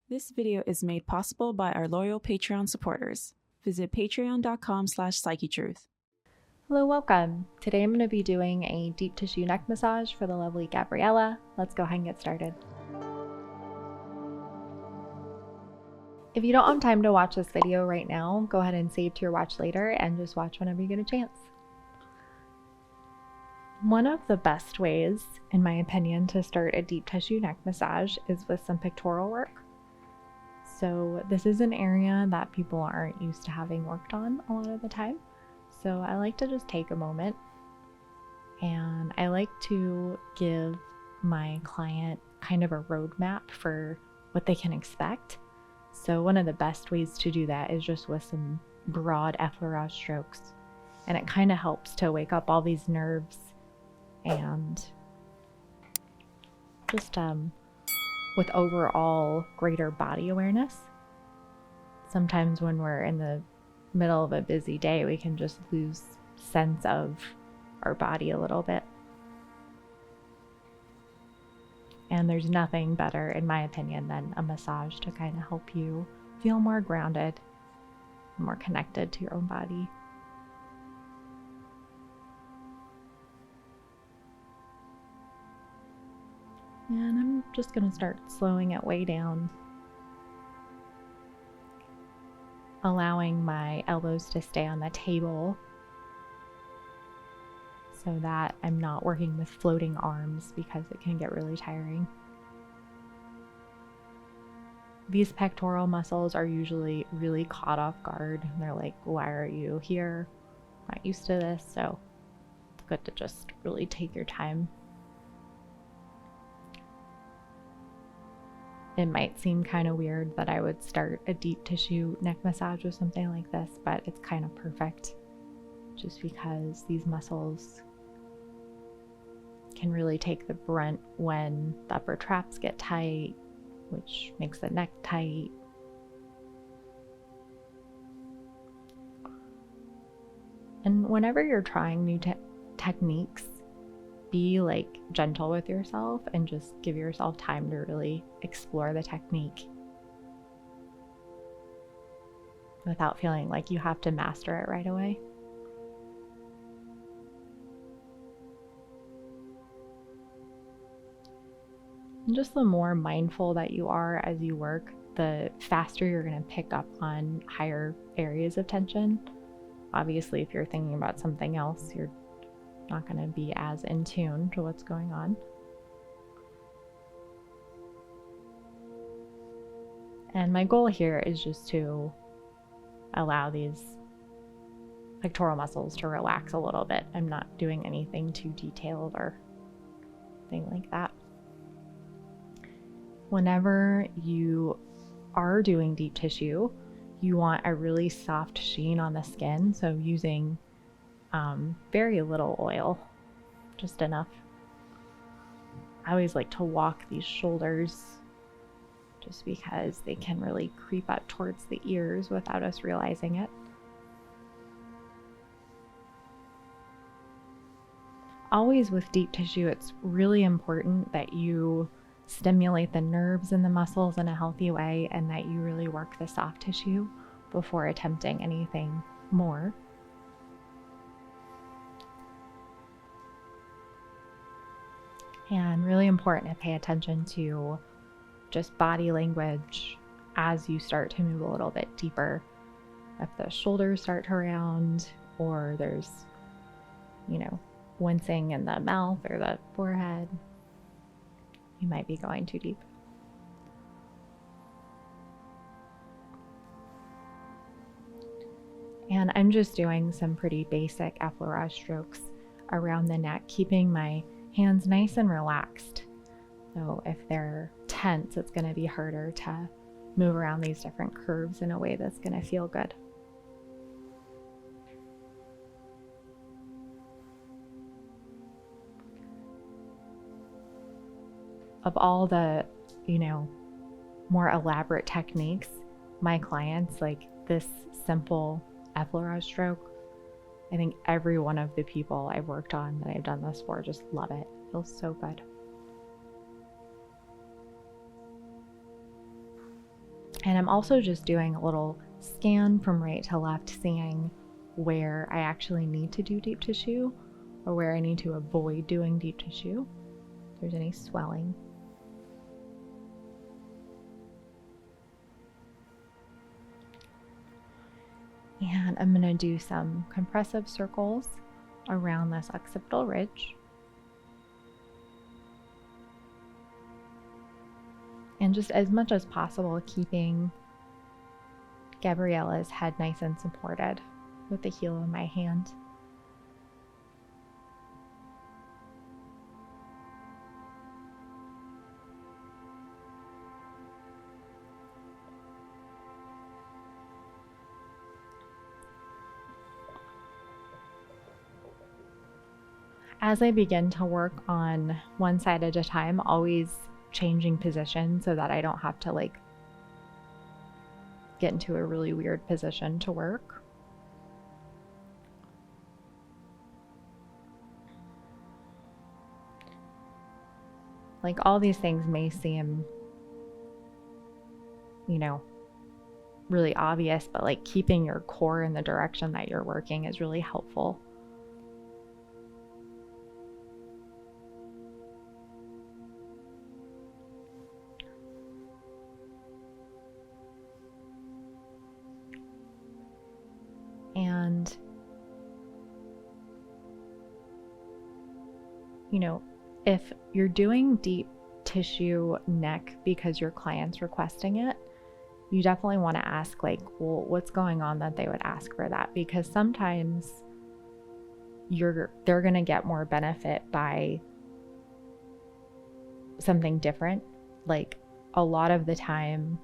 This video is made possible by our loyal Patreon supporters. Visit patreon.com/psychetruth. Hello, welcome. Today I'm going to be doing a deep tissue neck massage for the lovely Gabriella. Let's go ahead and get started. If you don't have time to watch this video right now, go ahead and save to your watch later and just watch whenever you get a chance. One of the best ways, in my opinion, to start a deep tissue neck massage is with some pectoral work. So this is an area that people aren't used to having worked on a lot of the time. So I like to just take a moment and I like to give my client kind of a roadmap for what they can expect. So one of the best ways to do that is just with some broad effleurage strokes. And it kind of helps to wake up all these nerves and just with overall greater body awareness. Sometimes when we're in the middle of a busy day, we can just lose sense of our body a little bit. And there's nothing better, in my opinion, than a massage to kind of help you feel more grounded, more connected to your own body. And I'm just going to start slowing it way down, allowing my elbows to stay on the table so that I'm not working with floating arms because it can get really tiring. These pectoral muscles are usually really caught off guard. They're like, why are you here? I'm not used to this. So it's good to just really take your time. It might seem kind of weird that I would start a deep tissue neck massage with something like this, but it's kind of perfect just because these muscles can really take the brunt when the upper traps get tight, which makes the neck tight. And whenever you're trying new techniques, be like gentle with yourself and just give yourself time to really explore the technique without feeling like you have to master it right away. And just the more mindful that you are as you work, the faster you're going to pick up on higher areas of tension. Obviously, if you're thinking about something else, you're not going to be as in tune to what's going on. And my goal here is just to allow these pectoral muscles to relax a little bit. I'm not doing anything too detailed or anything like that. Whenever you are doing deep tissue, you want a really soft sheen on the skin, so using very little oil, just enough. I always like to walk these shoulders just because they can really creep up towards the ears without us realizing it. Always with deep tissue, it's really important that you stimulate the nerves and the muscles in a healthy way and that you really work the soft tissue before attempting anything more. And really important to pay attention to just body language as you start to move a little bit deeper. If the shoulders start to round or there's, wincing in the mouth or the forehead, you might be going too deep. And I'm just doing some pretty basic effleurage strokes around the neck, keeping my hands nice and relaxed. So if they're tense, it's going to be harder to move around these different curves in a way that's going to feel good. Of all the, more elaborate techniques, my clients like this simple effleurage stroke. I think every one of the people I've worked on that I've done this for just love it. It feels so good. And I'm also just doing a little scan from right to left, seeing where I actually need to do deep tissue or where I need to avoid doing deep tissue. If there's any swelling. And I'm going to do some compressive circles around this occipital ridge. And just as much as possible, keeping Gabriella's head nice and supported with the heel of my hand. As I begin to work on one side at a time, always changing position so that I don't have to like get into a really weird position to work. Like all these things may seem, you know, really obvious, but like keeping your core in the direction that you're working is really helpful. And, you know, if you're doing deep tissue neck because your client's requesting it, you definitely want to ask like, well, what's going on that they would ask for that? Because sometimes they're going to get more benefit by something different. Like a lot of the time,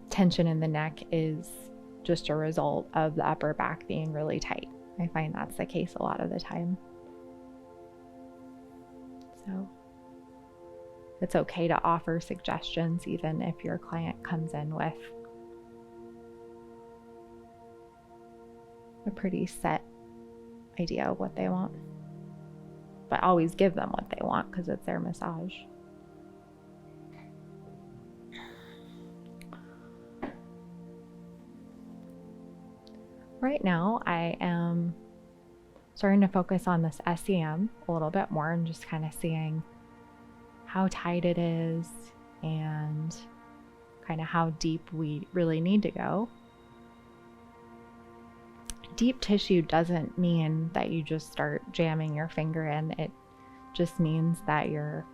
tension in the neck is just a result of the upper back being really tight. I find that's the case a lot of the time. So it's okay to offer suggestions even if your client comes in with a pretty set idea of what they want. But always give them what they want because it's their massage. Right now, I am starting to focus on this SEM a little bit more and just kind of seeing how tight it is and kind of how deep we really need to go. Deep tissue doesn't mean that you just start jamming your finger in. It just means that you're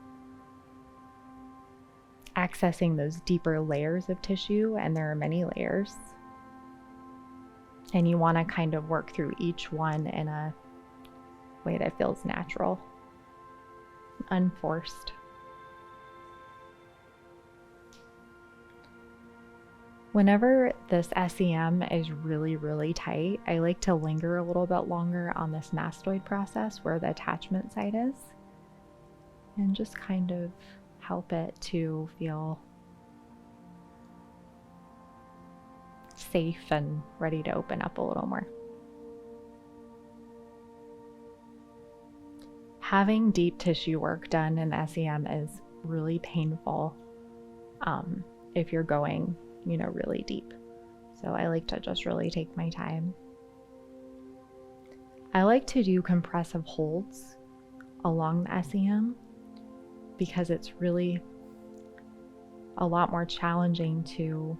accessing those deeper layers of tissue, and there are many layers. And you want to kind of work through each one in a way that feels natural, unforced. Whenever this SEM is really, really tight, I like to linger a little bit longer on this mastoid process where the attachment site is, and just kind of help it to feel safe and ready to open up a little more. Having deep tissue work done in SEM is really painful if you're going, really deep. So I like to just really take my time. I like to do compressive holds along the SEM because it's really a lot more challenging to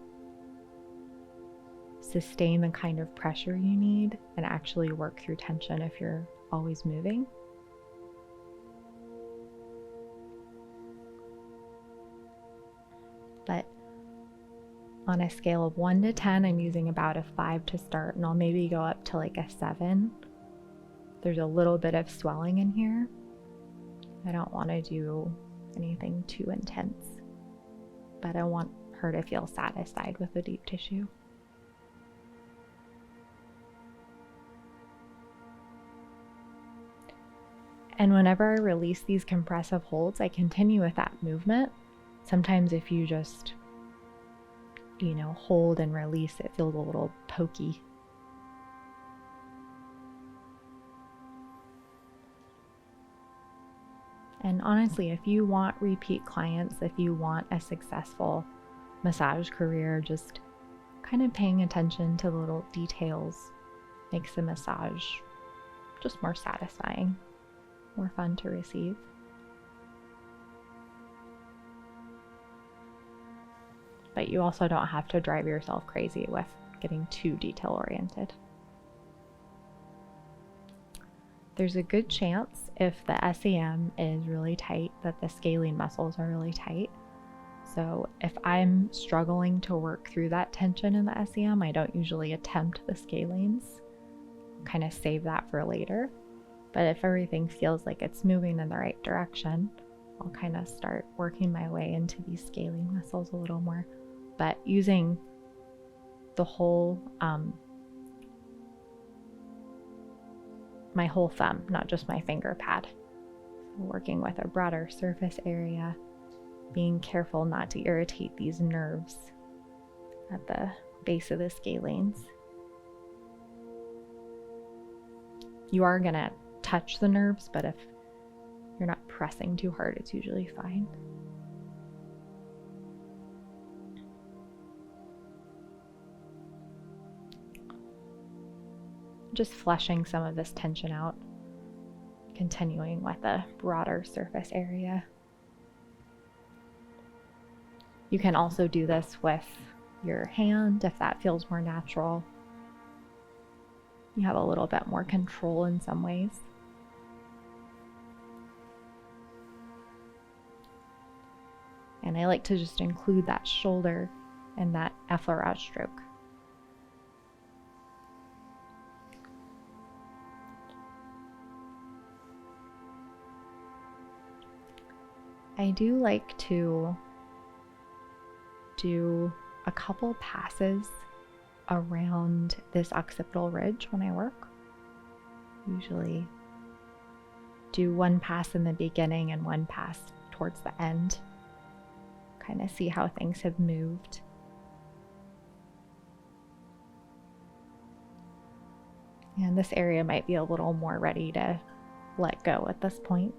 sustain the kind of pressure you need and actually work through tension if you're always moving. But on a scale of 1 to 10, I'm using about a 5 to start, and I'll maybe go up to like a 7. There's a little bit of swelling in here. I don't want to do anything too intense, but I want her to feel satisfied with the deep tissue. And whenever I release these compressive holds, I continue with that movement. Sometimes if you just, hold and release, it feels a little pokey. And honestly, if you want repeat clients, if you want a successful massage career, just kind of paying attention to the little details makes the massage just more satisfying, more fun to receive. But you also don't have to drive yourself crazy with getting too detail oriented. There's a good chance if the SEM is really tight that the scalene muscles are really tight. So if I'm struggling to work through that tension in the SEM, I don't usually attempt the scalenes. Kind of save that for later. But if everything feels like it's moving in the right direction, I'll kind of start working my way into these scalene muscles a little more. But using the whole, my whole thumb, not just my finger pad. So working with a broader surface area, being careful not to irritate these nerves at the base of the scalenes. You are going to touch the nerves, but if you're not pressing too hard, it's usually fine. Just flushing some of this tension out, continuing with a broader surface area. You can also do this with your hand if that feels more natural. You have a little bit more control in some ways. And I like to just include that shoulder in that effleurage stroke. I do like to do a couple passes around this occipital ridge when I work. Usually do one pass in the beginning and one pass towards the end. Kind of see how things have moved. And this area might be a little more ready to let go at this point.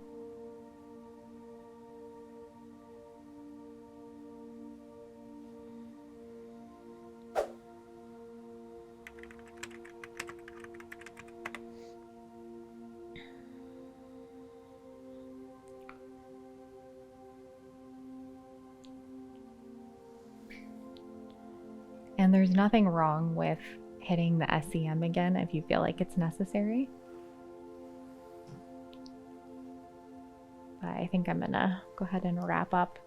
And there's nothing wrong with hitting the SEM again if you feel like it's necessary. But I think I'm gonna go ahead and wrap up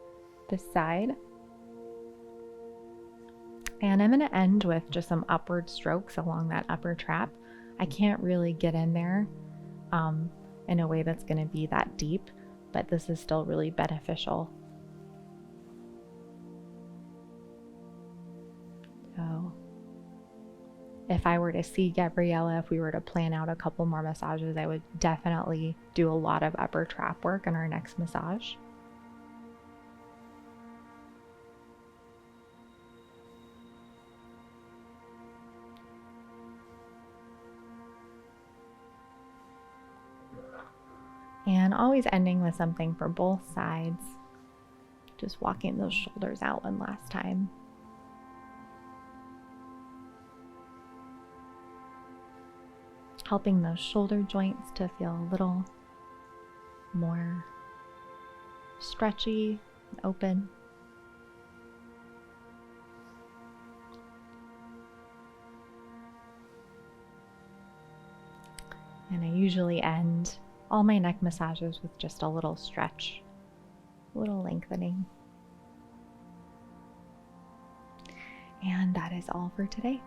this side. And I'm gonna end with just some upward strokes along that upper trap. I can't really get in there in a way that's gonna be that deep, but this is still really beneficial. So if I were to see Gabriella, if we were to plan out a couple more massages, I would definitely do a lot of upper trap work in our next massage. And always ending with something for both sides. Just walking those shoulders out one last time. Helping those shoulder joints to feel a little more stretchy and open. And I usually end all my neck massages with just a little stretch, a little lengthening. And that is all for today.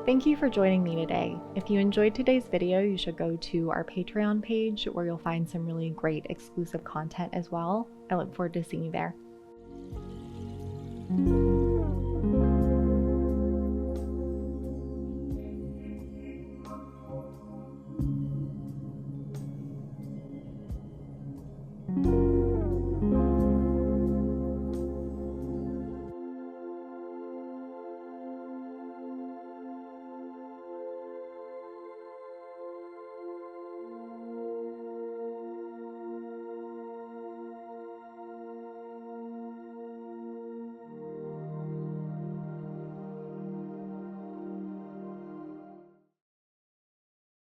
Thank you for joining me today. If you enjoyed today's video, you should go to our Patreon page where you'll find some really great exclusive content as well. I look forward to seeing you there.